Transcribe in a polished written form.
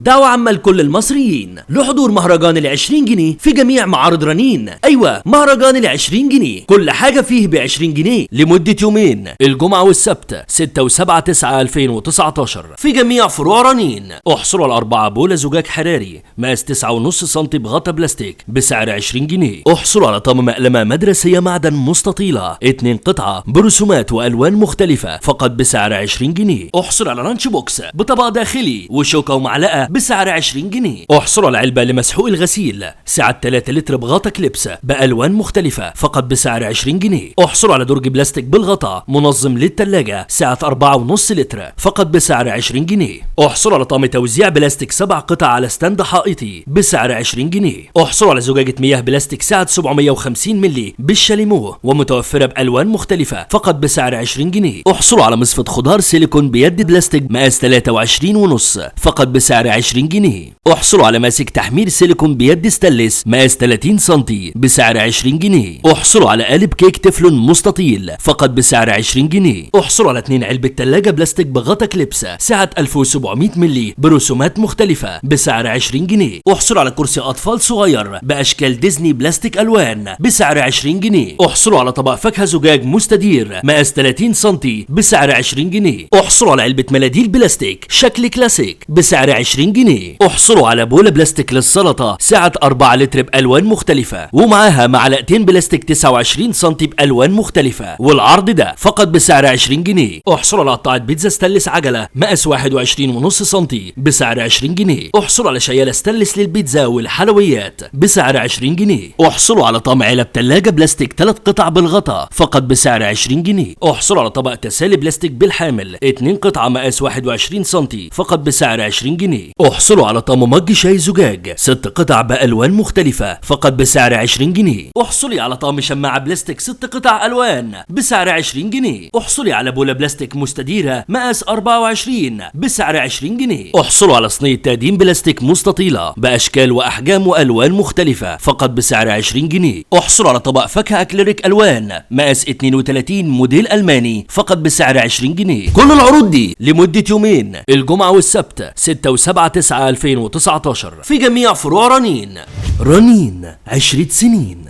دعوة عامة لكل المصريين لحضور مهرجان ال20 جنيه في جميع معارض رنين. ايوه، مهرجان ال20 جنيه كل حاجة فيه ب20 جنيه لمدة يومين، الجمعة والسبت 6 و7 9 2019 في جميع فروع رنين. احصلوا على 4 بوله زجاج حراري مقاس 9.5 سم بغطا بلاستيك بسعر 20 جنيه. احصلوا على طقم مقلمة مدرسية معدن مستطيلة 2 قطعة برسومات والوان مختلفة فقط بسعر 20 جنيه. احصلوا على لانش بوكس بطبق داخلي وشوكة ومعلقة بسعر 20 جنيه. احصلوا على علبة لمسحوق الغسيل سعة 3 لتر بغطا كليبس بألوان مختلفة فقط بسعر 20 جنيه. احصلوا على درج بلاستيك بالغطاء منظم للتلاجة سعة 4.5 لتر فقط بسعر 20 جنيه. احصلوا على طقم توزيع بلاستيك 7 قطع على ستاند حائطي بسعر 20 جنيه. احصلوا على زجاجة مياه بلاستيك سعة 750 مللي بالشاليمو ومتوفرة بألوان مختلفة فقط بسعر 20 جنيه. احصلوا على مصفة خضار سيليكون بيد بلاستيك مقاس 23.5 فقط بسعر 20 جنيه. احصلوا على ماسك تحمير سيليكون بيد ستانلس مقاس 30 سم بسعر 20 جنيه. احصلوا على قالب كيك تفلون مستطيل فقط بسعر 20 جنيه. احصلوا على 2 علبة تلاجة بلاستيك بغطا كليبس سعة 1700 مللي برسومات مختلفة بسعر 20 جنيه. احصلوا على كرسي اطفال صغير باشكال ديزني بلاستيك الوان بسعر 20 جنيه. احصلوا على طبق فاكهة زجاج مستدير مقاس 30 سم بسعر 20 جنيه. احصلوا على علبة مناديل بلاستيك شكل كلاسيك بسعر 20 جنيه. احصلوا على بولة بلاستيك للسلطة سعة 4 لتر بألوان مختلفة ومعاها معلقتين بلاستيك 29 سم بألوان مختلفة والعرض ده فقط بسعر 20 جنيه. احصلوا على قطعة بيتزا ستانلس عجلة مقاس 21.5 سم بسعر 20 جنيه. احصلوا على شيالة ستانلس للبيتزا والحلويات بسعر 20 جنيه. احصلوا على طقم علب تلاجة بلاستيك 3 قطع بالغطاء فقط بسعر 20 جنيه. احصلوا على طبق تسالي بلاستيك بالحامل 2 قطعة مقاس 21 سم فقط بسعر 20 جنيه. احصلوا على طقم مج شاي زجاج 6 قطع بألوان مختلفة فقط بسعر 20 جنيه. احصلي على طقم شماعة بلاستيك 6 قطع ألوان بسعر 20 جنيه. احصلي على بولة بلاستيك مستديرة مقاس 24 بسعر 20 جنيه. احصلوا على صينية تقديم بلاستيك مستطيلة بأشكال وأحجام وألوان مختلفة فقط بسعر 20 جنيه. احصلوا على طبق فاكهة أكليريك ألوان مقاس 32 موديل ألماني فقط بسعر 20 جنيه. كل العروض دي لمدة يومين، الجمعة والسبت 6 و7 9 2019 في جميع فروع رنين. رنين 10 سنين.